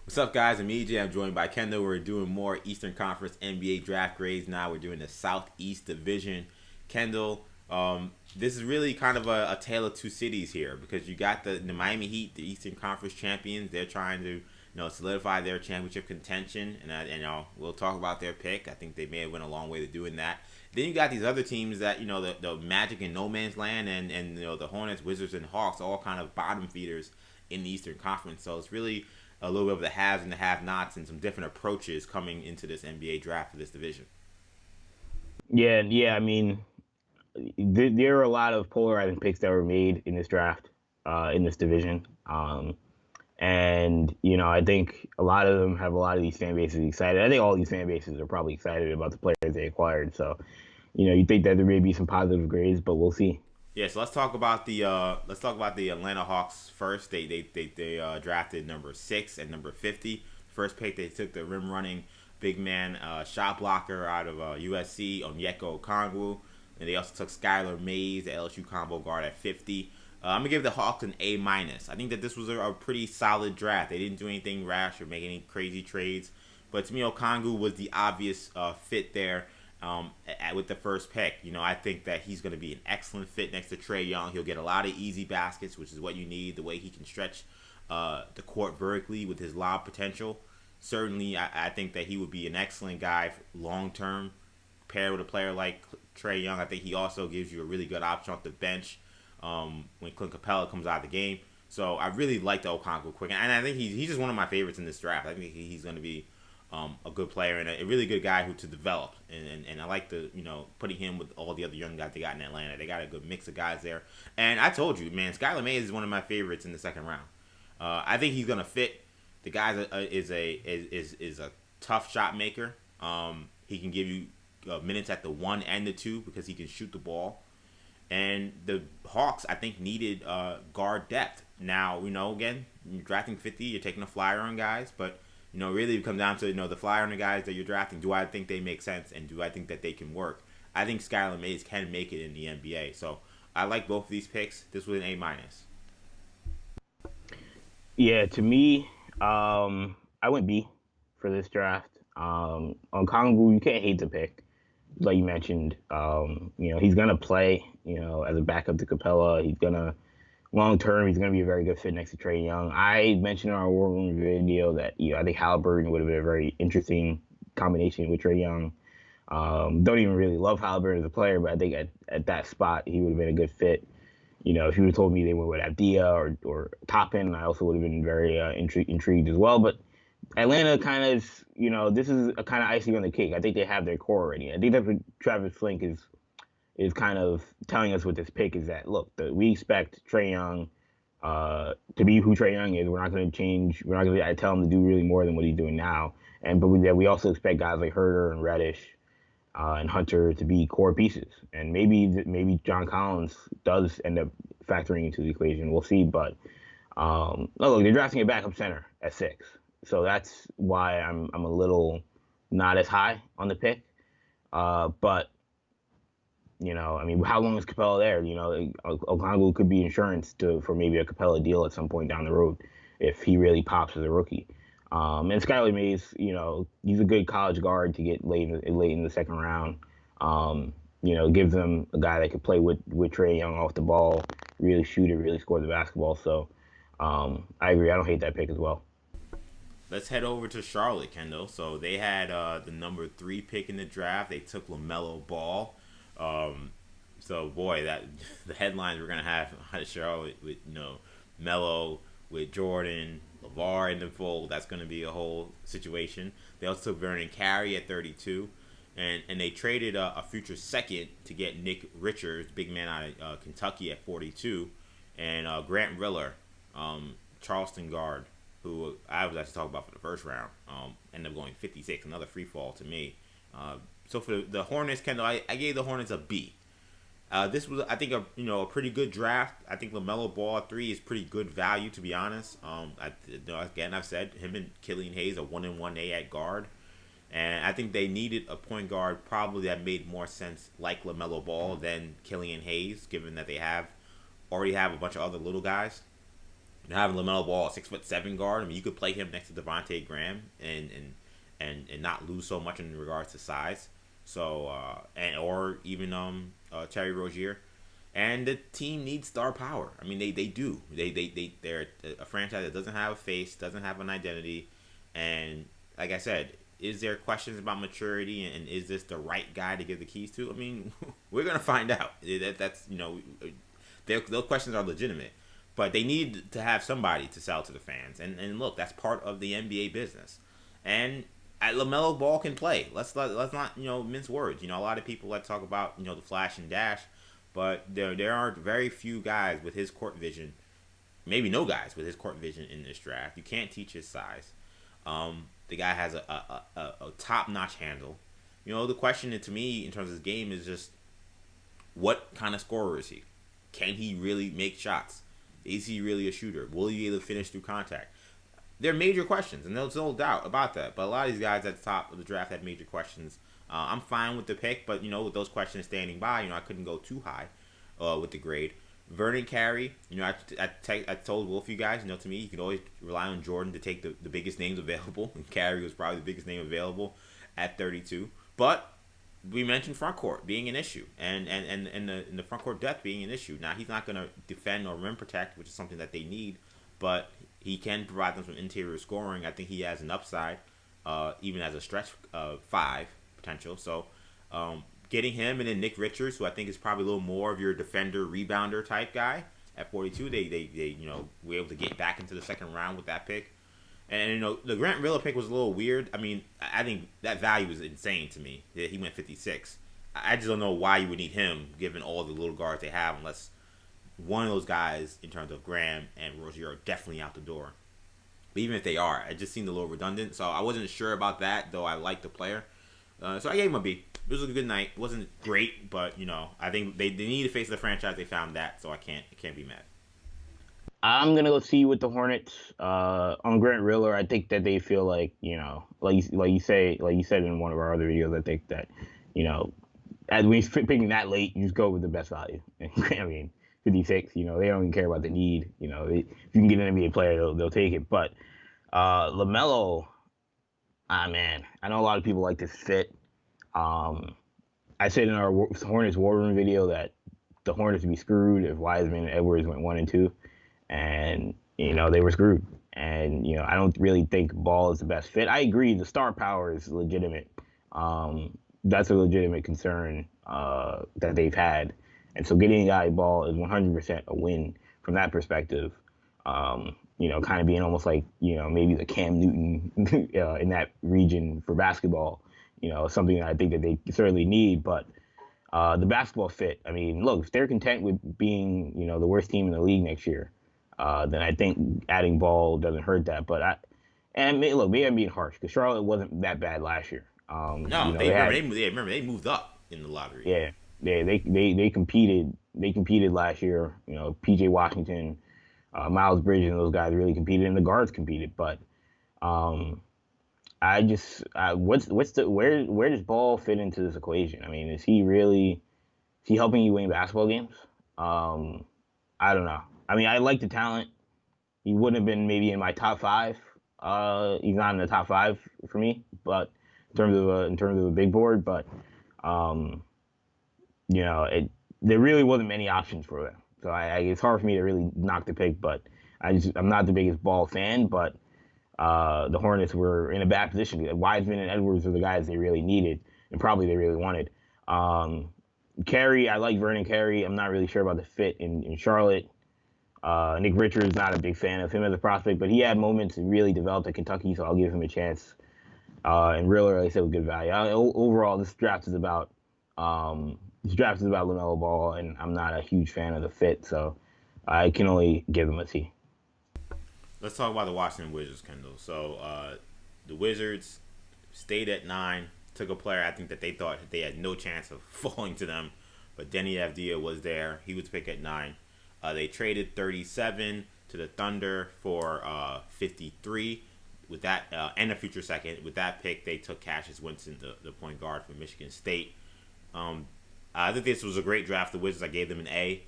What's up, guys? I'm EJ. I'm joined by Kendall. We're doing more Eastern Conference NBA draft grades now. We're doing the Southeast Division. Kendall, this is really kind of a tale of two cities here because you got the Miami Heat, the Eastern Conference champions. They're trying to solidify their championship contention, and we'll talk about their pick. I think they may have went a long way to doing that. Then you got these other teams that the Magic and No Man's Land, and the Hornets, Wizards, and Hawks, all kind of bottom feeders in the Eastern Conference. So it's really a little bit of the haves and the have-nots and some different approaches coming into this NBA draft for this division. Yeah. I mean, there are a lot of polarizing picks that were made in this draft, in this division. And I think a lot of them have a lot of these fan bases excited. I think all these fan bases are probably excited about the players they acquired. So, you think that there may be some positive grades, but we'll see. Yeah, so let's talk about the Atlanta Hawks first. They drafted number 6 and number 50. First pick, they took the rim running big man shot blocker out of USC, Onyeka Okongwu, and they also took Skylar Mays, the LSU combo guard, at 50. I'm gonna give the Hawks an A minus. I think that this was a pretty solid draft. They didn't do anything rash or make any crazy trades, but to me, Okongwu was the obvious fit there. With the first pick, I think that he's going to be an excellent fit next to Trae Young. He'll get a lot of easy baskets, which is what you need. The way he can stretch the court vertically with his lob potential. Certainly, I think that he would be an excellent guy long term, paired with a player like Trae Young. I think he also gives you a really good option off the bench when Clint Capella comes out of the game. So I really like the Okongwu quick, and I think he's just one of my favorites in this draft. I think he's going to be a good player and a really good guy who to develop, and I like the putting him with all the other young guys they got in Atlanta. They got a good mix of guys there, and I told you, man, Skylar Mays is one of my favorites in the second round. I think he's gonna fit. The guy is a tough shot maker. He can give you minutes at the 1 and the 2 because he can shoot the ball. And the Hawks, I think, needed guard depth. Now, again, you're drafting 50, you're taking a flyer on guys, but really it comes down to, the flyer on the guys that you're drafting. Do I think they make sense, and do I think that they can work? I think Skylar Mays can make it in the NBA. So I like both of these picks. This was an A minus. Yeah, to me, I went B for this draft. On Kongwu, you can't hate the pick. Like you mentioned, he's gonna play, as a backup to Capella. He's gonna long term, he's gonna be a very good fit next to Trae Young. I mentioned in our War Room video that I think Halliburton would have been a very interesting combination with Trae Young. Don't even really love Halliburton as a player, but I think at that spot he would have been a good fit. If you would have told me they went with Avdija or Toppin, I also would have been very intrigued as well. But Atlanta kind of, this is a kind of icing on the cake. I think they have their core already. I think that's what Travis Flink is kind of telling us with this pick is that, look, we expect Trae Young to be who Trae Young is. We're not going to change. We're not going to tell him to do really more than what he's doing now. But we also expect guys like Herter and Reddish and Hunter to be core pieces. And maybe John Collins does end up factoring into the equation. We'll see. But look, they're drafting a backup center at 6. So that's why I'm a little not as high on the pick. But how long is Capella there? Okongwu could be insurance for maybe a Capella deal at some point down the road if he really pops as a rookie. And Skylar Mays, he's a good college guard to get late in the second round. Gives them a guy that could play with Trae Young off the ball, really shoot it, really score the basketball. So I agree. I don't hate that pick as well. Let's head over to Charlotte, Kendall. So they had the number 3 pick in the draft. They took LaMelo Ball. So boy, that the headlines we're gonna have out of Charlotte with Melo, with Jordan, LeVar in the fold. That's gonna be a whole situation. They also took Vernon Carey at 32, and they traded a future second to get Nick Richards, big man out of Kentucky, at 42, and Grant Riller, Charleston guard, who I was actually talking about for the first round, ended up going 56, another free fall to me. So for the Hornets, Kendall, I gave the Hornets a B. This was, I think, a pretty good draft. I think LaMelo Ball at 3 is pretty good value, to be honest. Again, I've said him and Killian Hayes are 1-1A at guard, and I think they needed a point guard probably that made more sense like LaMelo Ball than Killian Hayes, given that they already have a bunch of other little guys. And having LaMelo Ball, a 6'7" guard, I mean, you could play him next to Devontae Graham and not lose so much in regards to size. So and or even Terry Rozier. And the team needs star power. I mean, they do. They're a franchise that doesn't have a face, doesn't have an identity, and like I said, is there questions about maturity and is this the right guy to give the keys to? I mean, we're gonna find out. That's those questions are legitimate, but they need to have somebody to sell to the fans. And look, that's part of the NBA business. And LaMelo Ball can play. Let's not mince words. A lot of people like to talk about the flash and dash. But there are very few guys with his court vision, maybe no guys with his court vision in this draft. You can't teach his size. The guy has a top-notch handle. The question to me in terms of his game is just what kind of scorer is he? Can he really make shots? Is he really a shooter? Will he be able to finish through contact? They're major questions, and there's no doubt about that. But a lot of these guys at the top of the draft have major questions. I'm fine with the pick, but with those questions standing by, I couldn't go too high with the grade. Vernon Carey, I told both of you guys, to me, you can always rely on Jordan to take the biggest names available, and Carey was probably the biggest name available at 32. But we mentioned front court being an issue, and the front court depth being an issue. Now, he's not going to defend or rim protect, which is something that they need, but he can provide them some interior scoring. I think he has an upside, even as a stretch 5 potential. So getting him and then Nick Richards, who I think is probably a little more of your defender rebounder type guy at 42, they were able to get back into the second round with that pick. And the Grant Riller pick was a little weird. I mean, I think that value is insane to me. He went 56. I just don't know why you would need him given all the little guards they have, unless one of those guys in terms of Graham and Rozier are definitely out the door. But even if they are, it just seemed a little redundant. So I wasn't sure about that, though I liked the player. So I gave him a B. It was a good night. It wasn't great, but I think they need to face the franchise. They found that, so I can't be mad. I'm gonna go see with the Hornets on Grant Riller. I think that they feel like like you said in one of our other videos. I think that as when you're picking that late, you just go with the best value. I mean, 56. They don't even care about the need. If you can get an NBA player, they'll take it. But LaMelo. Man, I know a lot of people like this fit. I said in our Hornets War Room video that the Hornets would be screwed if Wiseman and Edwards went 1 and 2, and they were screwed. And I don't really think Ball is the best fit. I agree, the star power is legitimate. That's a legitimate concern that they've had, and so getting a guy Ball is 100% a win from that perspective. Kind of being almost like, maybe the Cam Newton in that region for basketball, something that I think that they certainly need. But the basketball fit, I mean, look, if they're content with being, the worst team in the league next year, then I think adding Ball doesn't hurt that. But maybe I'm being harsh because Charlotte wasn't that bad last year. No, they moved up in the lottery. Yeah, they competed. They competed last year. PJ Washington, Miles Bridges, and those guys really competed, and the guards competed. But where does Ball fit into this equation? I mean, is he helping you win basketball games? I don't know. I mean, I like the talent. He wouldn't have been maybe in my top 5. He's not in the top 5 for me, but in terms of a big board. But there really wasn't many options for them. So it's hard for me to really knock the pick, but I'm not the biggest Ball fan, but the Hornets were in a bad position. Wiseman and Edwards were the guys they really needed, and probably they really wanted. Carey, I like Vernon Carey. I'm not really sure about the fit in Charlotte. Nick Richards, not a big fan of him as a prospect, but he had moments and really developed at Kentucky, so I'll give him a chance. And Riller, like I said, was good value. Overall, this draft is about LaMelo Ball, and I'm not a huge fan of the fit, so I can only give him a C. Let's talk about the Washington Wizards, Kendall. So the Wizards stayed at 9, took a player I think that they thought they had no chance of falling to them, but Denny Avdija was there. He was picked at 9. They traded 37 to the Thunder for 53 with that and a future second. With that pick, they took Cassius Winston, the point guard from Michigan State. I think this was a great draft. The Wizards, I gave them an A.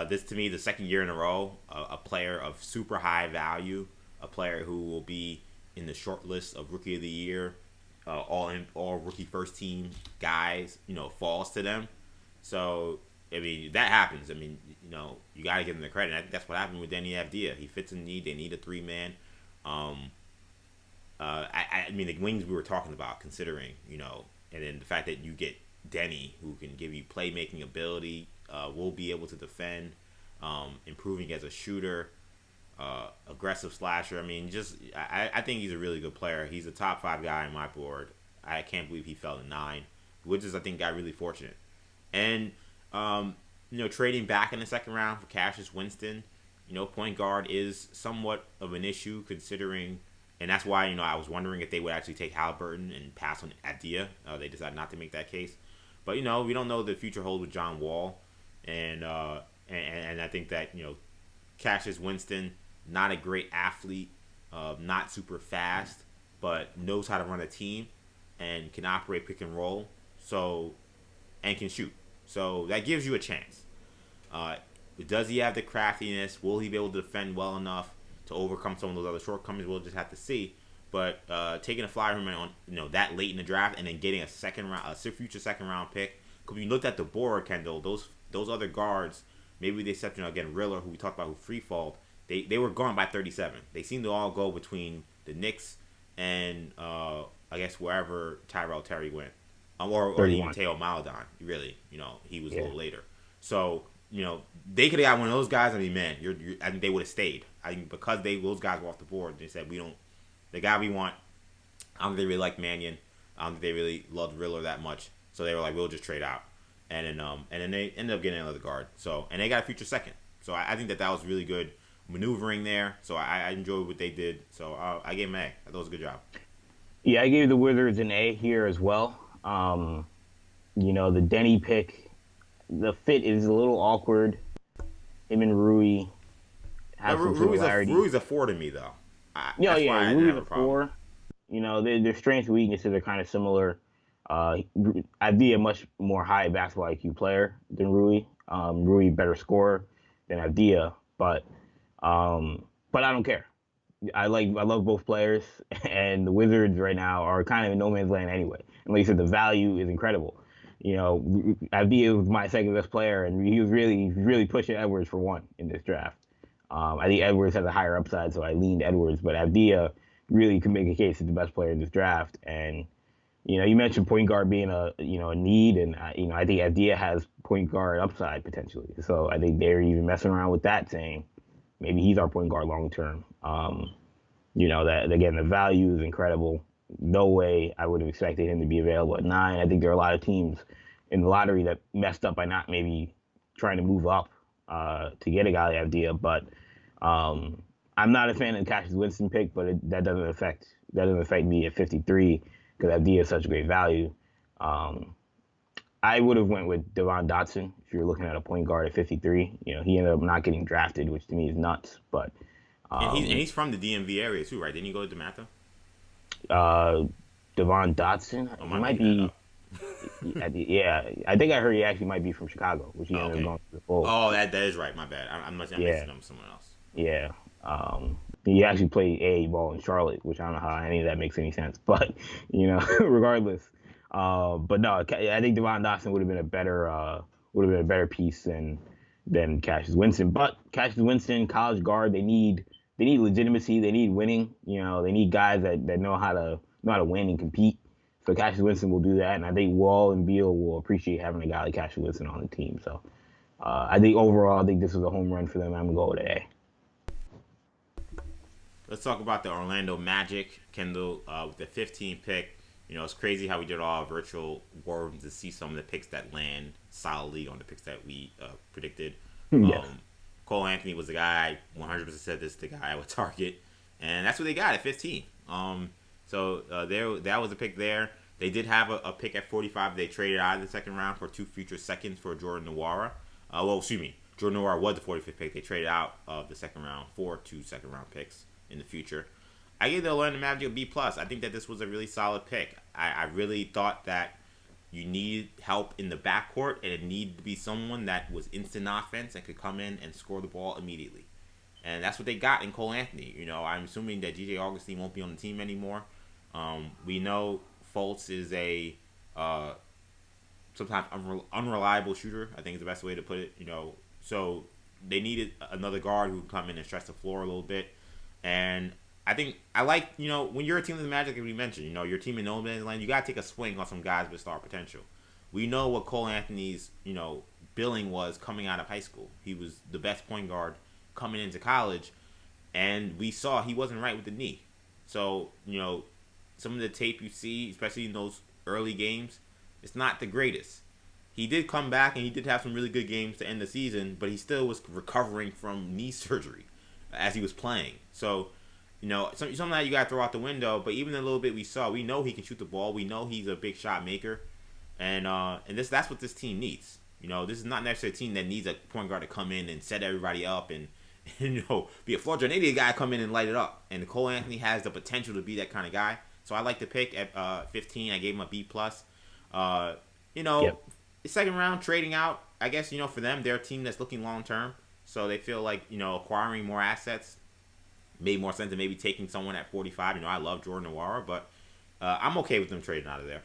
this to me, the second year in a row, a player of super high value, a player who will be in the short list of Rookie of the Year, all rookie first team guys, falls to them. So I mean that happens. I mean you got to give him the credit. And I think that's what happened with Danny Avdija. He fits in need. They need a 3-man. I mean the wings we were talking about, considering and then the fact that you get Denny, who can give you playmaking ability, will be able to defend, improving as a shooter, aggressive slasher. I mean, I think he's a really good player. He's a top 5 guy on my board. I can't believe he fell to 9, which is I think got really fortunate. And trading back in the second round for Cassius Winston, point guard is somewhat of an issue considering. And that's why, I was wondering if they would actually take Halliburton and pass on Avdija. They decided not to make that case. But, we don't know the future holds with John Wall. And I think that, Cassius Winston, not a great athlete, not super fast, but knows how to run a team and can operate pick and roll, and can shoot. So that gives you a chance. Does he have the craftiness? Will he be able to defend well enough to overcome some of those other shortcomings? We'll just have to see. But taking a flyer from him on that late in the draft and then getting a future second round pick. Because when you looked at the board, Kendall, those other guards, maybe they except again Riller, who we talked about, who free falled, they were gone by 37. They seem to all go between the Knicks and I guess wherever Tyrell Terry went, or even Teo Maladon. Really, he was a little later. So they could have got one of those guys. I mean, man, I think they would have stayed. I think because those guys were off the board, they said the guy we want. I don't think they really like Mannion. I don't think they really loved Riller that much. So they were like, we'll just trade out, and then they ended up getting another guard. So and they got a future second. So I think that was really good maneuvering there. So I enjoyed what they did. So I gave them an A. I thought it was a good job. Yeah, I gave the Wizards an A here as well. The Denny pick, the fit is a little awkward. Him and Rui have some similarity. Rui's a 4 to me, though. Rui's a 4. Their strengths and weaknesses are kind of similar. I'd be a much more high basketball IQ player than Rui. Rui better scorer than Avdija, but I don't care. I love both players, and the Wizards right now are kind of in no man's land anyway. And like you said, the value is incredible. Avdija was my second best player, and he was really pushing Edwards for 1 in this draft. I think Edwards has a higher upside, so I leaned Edwards, but Avdija really can make a case as the best player in this draft. And you mentioned point guard being a need, and I think Avdija has point guard upside potentially. So I think they're even messing around with that, saying maybe he's our point guard long term. That again, the value is incredible. No way I would have expected him to be available at 9. I think there are a lot of teams in the lottery that messed up by not maybe trying to move up to get a guy like Avdija. But I'm not a fan of the Cassius Winston pick, but that doesn't affect me at 53 because Avdija is such a great value. I would have went with Devon Dotson if you're looking at a point guard at 53. He ended up not getting drafted, which to me is nuts. But and he's from the DMV area too, right? Didn't he go to DeMatha? Devon Dotson, he might be. Yeah, I think I heard he actually might be from Chicago, which he ended up going to the Bulls. Oh, that is right. My bad. I'm mixing him with someone else. Yeah. He actually played A ball in Charlotte, which I don't know how any of that makes any sense, but regardless. But no, I think Devon Dotson would have been a better piece than Cassius Winston. But Cassius Winston, college guard, they need legitimacy. They need winning. They need guys that know how to win and compete. So Cassius Winston will do that, and I think Wall and Beal will appreciate having a guy like Cassius Winston on the team. So I think overall, this was a home run for them. I'm gonna go with A. Let's talk about the Orlando Magic, Kendall, with the 15th pick. It's crazy how we did all our virtual war rooms to see some of the picks that land solidly on the picks that we predicted. Yes. Cole Anthony was the guy, 100% said this is the guy I would target. And that's what they got at 15. So that was a pick there. They did have a pick at 45. They traded out of the second round for 2 future seconds for Jordan Nwora. Jordan Nwora was the 45th pick. They traded out of the second round for 2 second round picks in the future. I gave the Orlando Magic a B+. I think that this was a really solid pick. I really thought that You needed help in the backcourt, and it needed to be someone that was instant offense and could come in and score the ball immediately. And that's what they got in Cole Anthony. I'm assuming that DJ Augustine won't be on the team anymore. We know Fultz is a sometimes unreliable shooter, I think is the best way to put it. So they needed another guard who could come in and stretch the floor a little bit. And I like, when you're a team of the Magic, as we mentioned, your team in no man's land, you got to take a swing on some guys with star potential. We know what Cole Anthony's, billing was coming out of high school. He was the best point guard coming into college, and we saw he wasn't right with the knee. So, some of the tape you see, especially in those early games, it's not the greatest. He did come back, and he did have some really good games to end the season, but he still was recovering from knee surgery as he was playing. So, something that you got to throw out the window, but even a little bit we saw, we know he can shoot the ball. We know he's a big shot maker, and that's what this team needs. This is not necessarily a team that needs a point guard to come in and set everybody up and be a floor general guy, come in and light it up. And Cole Anthony has the potential to be that kind of guy. So I like the pick at 15. I gave him a B+. Yep. Second round, trading out, I guess, for them, they're a team that's looking long term. So they feel like, acquiring more assets made more sense than maybe taking someone at 45. I love Jordan Nwora, but I'm okay with them trading out of there.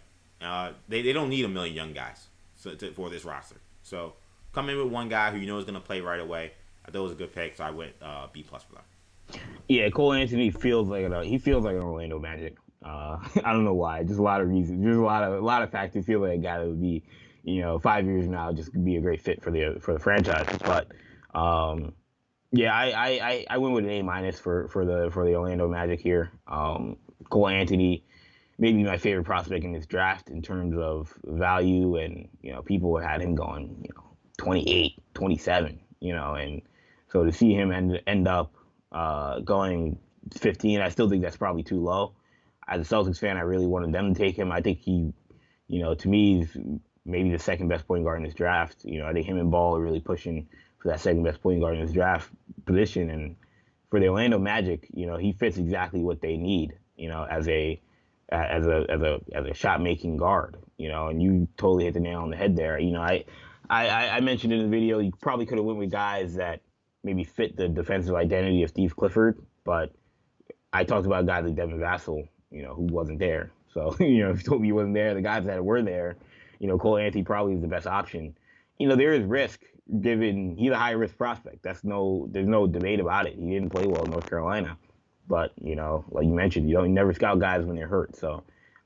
They don't need a million young guys for this roster. So come in with one guy who is going to play right away. I thought it was a good pick, so I went B+ for them. Yeah, Cole Anthony feels like an Orlando Magic. I don't know why. Just a lot of reasons. There's a lot of factors. Feel like a guy that would be, 5 years from now, just be a great fit for the franchise. But yeah, I went with an A- for the Orlando Magic here. Cole Anthony, maybe my favorite prospect in this draft in terms of value, and people had him going 28, 27, and so to see him end up going 15, I still think that's probably too low. As a Celtics fan, I really wanted them to take him. I think he, to me, is maybe the second best point guard in this draft. I think him and Ball are really pushing for that second best point guard in this draft position. And for the Orlando Magic, he fits exactly what they need, as a shot making guard, and you totally hit the nail on the head there. I mentioned in the video, you probably could have went with guys that maybe fit the defensive identity of Steve Clifford, but I talked about guys like Devin Vassell, who wasn't there. So, if you told me he wasn't there, the guys that were there, Cole Anthony probably is the best option. There is risk given he's a high risk prospect. There's no debate about it. He didn't play well in North Carolina, but like you mentioned, you never scout guys when they're hurt. So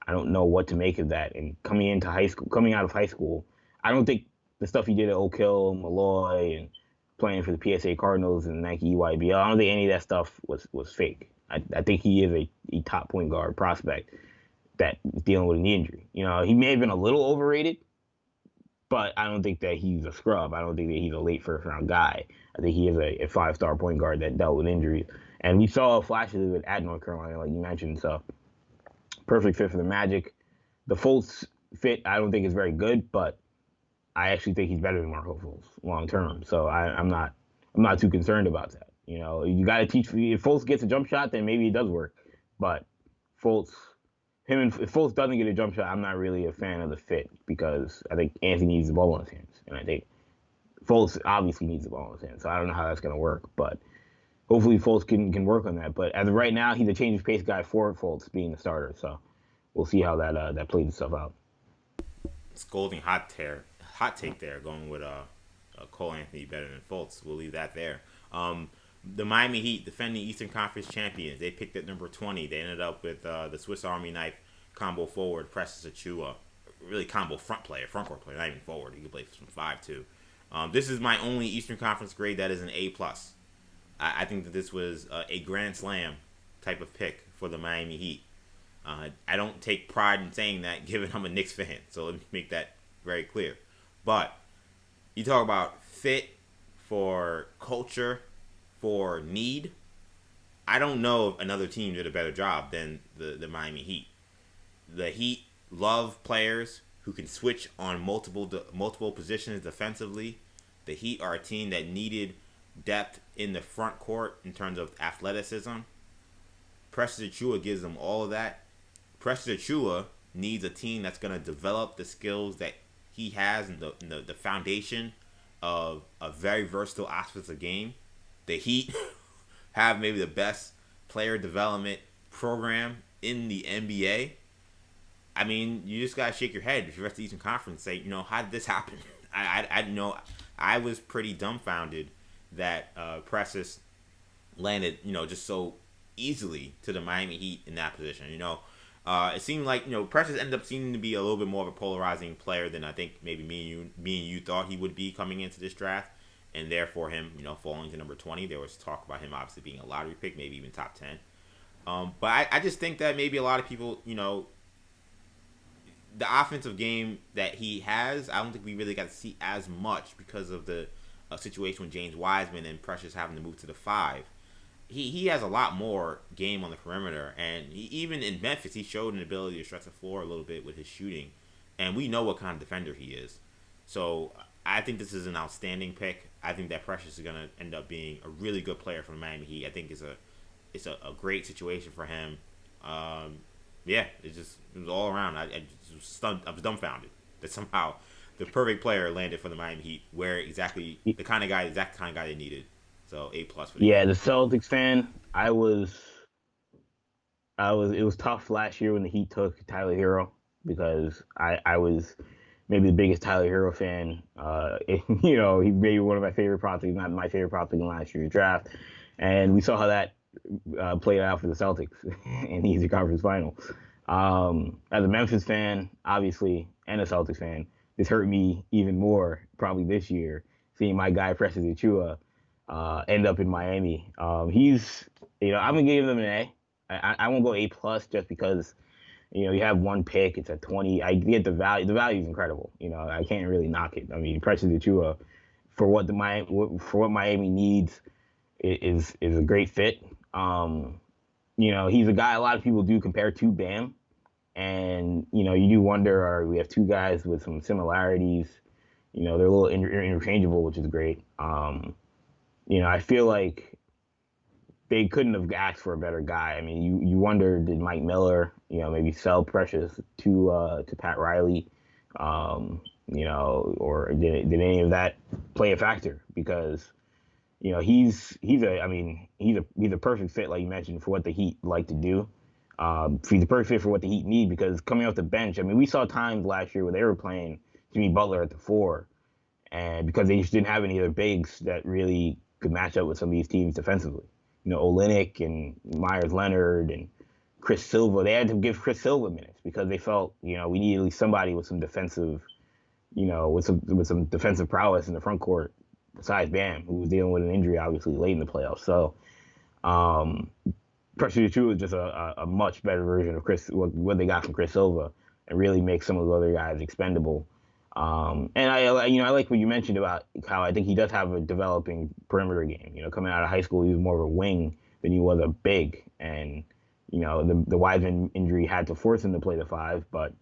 I don't know what to make of that. And coming out of high school, I don't think the stuff he did at Oak Hill, Malloy, and playing for the PSA Cardinals and Nike EYBL, I don't think any of that stuff was fake. I think he is a top point guard prospect that is dealing with a knee injury. He may have been a little overrated, but I don't think that he's a scrub. I don't think that he's a late first round guy. I think he is a 5-star point guard that dealt with injuries. And we saw flashes of it at North Carolina, like you mentioned. So perfect fit for the Magic. The Fultz fit, I don't think is very good, but I actually think he's better than Marco Fultz long term. So I'm not too concerned about that. You got to teach. If Fultz gets a jump shot, then maybe it does work. But if Fultz doesn't get a jump shot, I'm not really a fan of the fit, because I think Anthony needs the ball in his hands, and I think Fultz obviously needs the ball in his hands. So I don't know how that's going to work, but hopefully Fultz can work on that. But as of right now, he's a change of pace guy for Fultz being the starter. So we'll see how that plays itself out. Scolding hot take there, going with Cole Anthony better than Fultz. We'll leave that there. The Miami Heat, defending Eastern Conference champions, they picked at number 20. They ended up with the Swiss Army knife combo forward, Precious Achiuwa. Really combo front court player, not even forward. He could play from 5 too. This is my only Eastern Conference grade that is an A+. I think that this was a Grand Slam type of pick for the Miami Heat. I don't take pride in saying that, given I'm a Knicks fan. So let me make that very clear. But you talk about fit for culture, for need. I don't know if another team did a better job than the Miami Heat. The Heat love players who can switch on multiple positions defensively. The Heat are a team that needed depth in the front court in terms of athleticism. Precious Achiuwa gives them all of that. Precious Achiuwa, needs a team that's going to develop the skills that he has and the foundation of a very versatile offensive game. The Heat have maybe the best player development program in the NBA. I mean, you just gotta shake your head if you're at the Eastern Conference and say, how did this happen? I know I was pretty dumbfounded that Precious landed, just so easily to the Miami Heat in that position. It seemed like Precious ended up seeming to be a little bit more of a polarizing player than I think maybe me and you thought he would be coming into this draft, and therefore him falling to number 20. There was talk about him obviously being a lottery pick, maybe even top 10. But I just think that maybe a lot of people, the offensive game that he has, I don't think we really got to see as much because of the situation with James Wiseman and Precious having to move to the 5. He has a lot more game on the perimeter, and even in Memphis, he showed an ability to stretch the floor a little bit with his shooting, and we know what kind of defender he is. So I think this is an outstanding pick. I think that Precious is going to end up being a really good player for the Miami Heat. I think it's a great situation for him. It was all around. I was dumbfounded that somehow the perfect player landed for the Miami Heat, where exactly the kind of guy they needed. So A+ for the the Celtics fan. It was tough last year when the Heat took Tyler Hero because I was maybe the biggest Tyler Hero fan. He maybe one of my favorite prospects, not my favorite prospect in last year's draft, and we saw how that played out for the Celtics in the Eastern Conference Finals. As a Memphis fan, obviously, and a Celtics fan, this hurt me even more probably this year, seeing my guy Precious Achiuwa end up in Miami. I'm gonna give them an A. I won't go A+ just because you have one pick. It's at 20. I get the value. The value is incredible. I can't really knock it. I mean, Precious Achiuwa for what Miami needs is a great fit. He's a guy a lot of people do compare to Bam, and you do wonder, we have two guys with some similarities. They're a little interchangeable, which is great. I feel like they couldn't have asked for a better guy. I mean, you wonder, did Mike Miller, maybe sell Precious to Pat Riley, or did any of that play a factor? Because he's a perfect fit, like you mentioned, for what the Heat like to do. He's a perfect fit for what the Heat need, because coming off the bench, I mean, we saw times last year where they were playing Jimmy Butler at the 4, and because they just didn't have any other bigs that really could match up with some of these teams defensively. Olynyk and Myers Leonard and Chris Silva, they had to give Chris Silva minutes because they felt, we need at least somebody with some defensive, with some defensive prowess in the front court besides Bam, who was dealing with an injury obviously late in the playoffs. So, Precious Achiuwa is just a much better version of what they got from Chris Silva, and really makes some of the other guys expendable. And I like what you mentioned about how I think he does have a developing perimeter game. Coming out of high school, he was more of a wing than he was a big, and the Wiseman injury had to force him to play the 5, but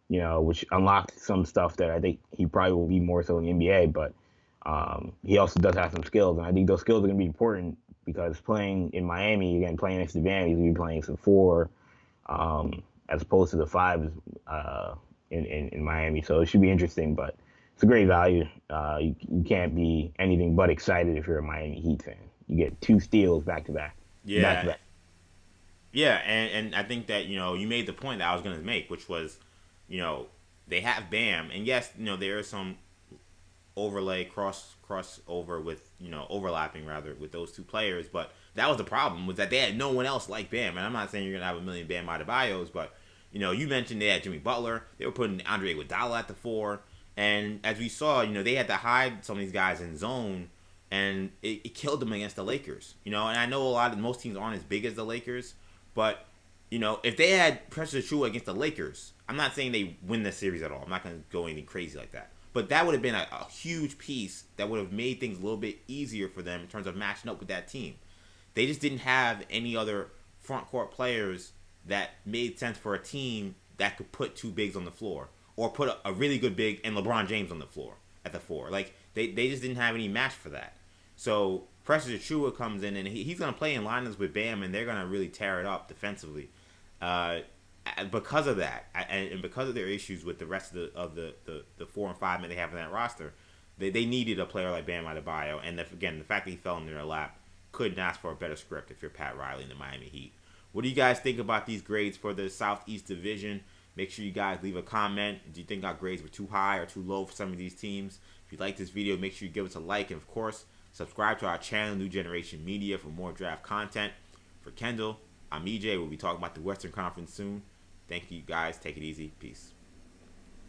which unlocked some stuff that I think he probably will be more so in the NBA. But he also does have some skills, and I think those skills are going to be important because playing in Miami, again, playing next to Bam, he's going to be playing some 4 as opposed to the 5 in Miami. So it should be interesting, but it's a great value. You can't be anything but excited if you're a Miami Heat fan. You get 2 steals back to back. Yeah. Back to back. Yeah, and I think that, you made the point that I was going to make, which was, they have Bam, and yes, there is some crossover with, overlapping rather with those 2 players, but that was the problem, was that they had no one else like Bam. And I'm not saying you're going to have a million Bam Adebayos, but you mentioned they had Jimmy Butler. They were putting Andre Iguodala at the 4. And as we saw, they had to hide some of these guys in zone, and it killed them against the Lakers. And I know most teams aren't as big as the Lakers, but, if they had Precious Achiuwa against the Lakers, I'm not saying they win the series at all. I'm not going to go anything crazy like that. But that would have been a huge piece that would have made things a little bit easier for them in terms of matching up with that team. They just didn't have any other front court players that made sense for a team that could put 2 bigs on the floor, or put a really good big and LeBron James on the floor at the 4. Like, they just didn't have any match for that. So Precious Achiuwa comes in, and he's going to play in lineups with Bam, and they're going to really tear it up defensively. I and because of that, and because of their issues with the rest of the 4 and 5 men they have in that roster, they needed a player like Bam Adebayo. And again, the fact that he fell in their lap, couldn't ask for a better script if you're Pat Riley in the Miami Heat. What do you guys think about these grades for the Southeast Division? Make sure you guys leave a comment. Do you think our grades were too high or too low for some of these teams? If you like this video, make sure you give us a like. And, of course, subscribe to our channel, New Generation Media, for more draft content. For Kendall, I'm EJ. We'll be talking about the Western Conference soon. Thank you, guys. Take it easy. Peace.